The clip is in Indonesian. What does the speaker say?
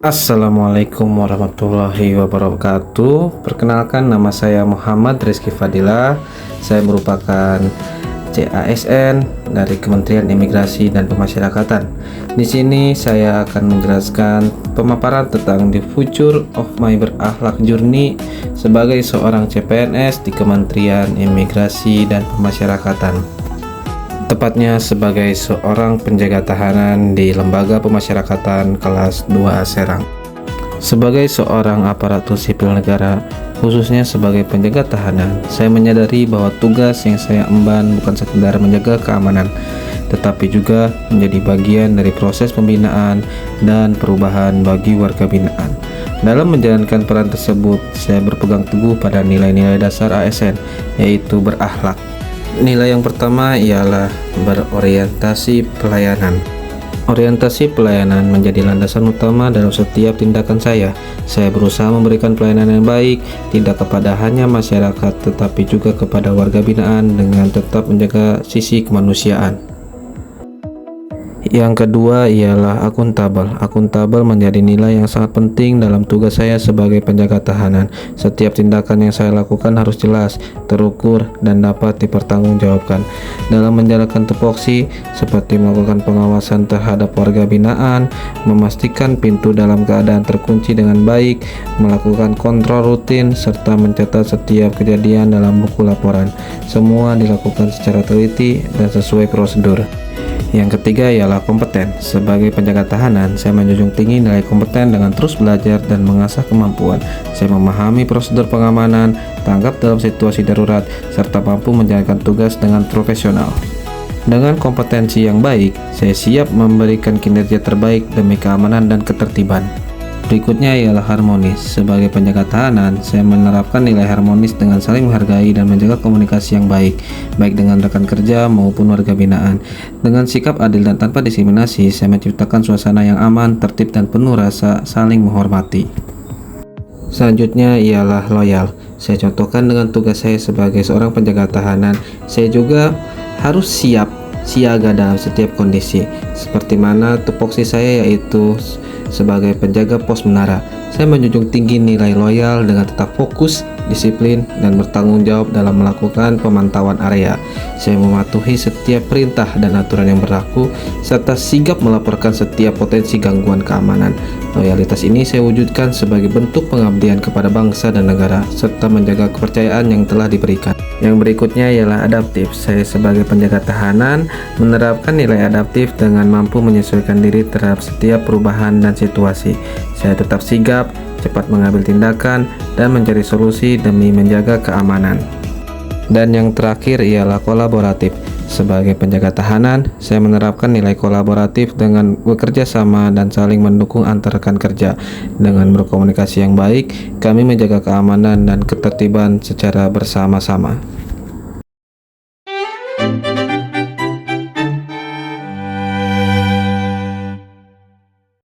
Assalamualaikum warahmatullahi wabarakatuh. Perkenalkan, nama saya Muhammad Rizky Fadilah. Saya merupakan CASN dari Kementerian Imigrasi dan Pemasyarakatan. Di sini saya akan menjelaskan pemaparan tentang The Future of My Berakhlak Journey sebagai seorang CPNS di Kementerian Imigrasi dan Pemasyarakatan. Tepatnya sebagai seorang penjaga tahanan di Lembaga Pemasyarakatan kelas 2 Serang. Sebagai seorang aparatur sipil negara, khususnya sebagai penjaga tahanan, saya menyadari bahwa tugas yang saya emban bukan sekedar menjaga keamanan, tetapi juga menjadi bagian dari proses pembinaan dan perubahan bagi warga binaan. Dalam menjalankan peran tersebut, saya berpegang teguh pada nilai-nilai dasar ASN, yaitu berakhlak. Nilai yang pertama ialah berorientasi pelayanan. Orientasi pelayanan menjadi landasan utama dalam setiap tindakan saya. Saya berusaha memberikan pelayanan yang baik, tidak kepada hanya masyarakat, tetapi juga kepada warga binaan dengan tetap menjaga sisi kemanusiaan. Yang kedua ialah akuntabel. Akuntabel menjadi nilai yang sangat penting dalam tugas saya sebagai penjaga tahanan. Setiap tindakan yang saya lakukan harus jelas, terukur, dan dapat dipertanggungjawabkan. Dalam menjalankan tupoksi, seperti melakukan pengawasan terhadap warga binaan, memastikan pintu dalam keadaan terkunci dengan baik, melakukan kontrol rutin, serta mencatat setiap kejadian dalam buku laporan. Semua dilakukan secara teliti dan sesuai prosedur. Yang ketiga ialah kompeten. Sebagai penjaga tahanan, saya menjunjung tinggi nilai kompeten dengan terus belajar dan mengasah kemampuan. Saya memahami prosedur pengamanan, tanggap dalam situasi darurat, serta mampu menjalankan tugas dengan profesional. Dengan kompetensi yang baik, saya siap memberikan kinerja terbaik demi keamanan dan ketertiban. Berikutnya ialah harmonis. Sebagai penjaga tahanan, saya menerapkan nilai harmonis dengan saling menghargai dan menjaga komunikasi yang baik, baik dengan rekan kerja maupun warga binaan. Dengan sikap adil dan tanpa diskriminasi, saya menciptakan suasana yang aman, tertib, dan penuh rasa saling menghormati. Selanjutnya ialah loyal. Saya contohkan dengan tugas saya sebagai seorang penjaga tahanan, saya juga harus siaga dalam setiap kondisi. Seperti mana tupoksi saya, yaitu sebagai penjaga pos menara. Saya menjunjung tinggi nilai loyal dengan tetap fokus, disiplin, dan bertanggung jawab dalam melakukan pemantauan area. Saya mematuhi setiap perintah dan aturan yang berlaku, serta sigap melaporkan setiap potensi gangguan keamanan. Loyalitas ini saya wujudkan sebagai bentuk pengabdian kepada bangsa dan negara, serta menjaga kepercayaan yang telah diberikan. Yang berikutnya ialah adaptif. Saya sebagai penjaga tahanan menerapkan nilai adaptif dengan mampu menyesuaikan diri terhadap setiap perubahan dan situasi. Saya tetap sigap, cepat mengambil tindakan, dan mencari solusi demi menjaga keamanan. Dan yang terakhir ialah kolaboratif. Sebagai penjaga tahanan, saya menerapkan nilai kolaboratif dengan bekerja sama dan saling mendukung antar rekan kerja. Dengan berkomunikasi yang baik, kami menjaga keamanan dan ketertiban secara bersama-sama.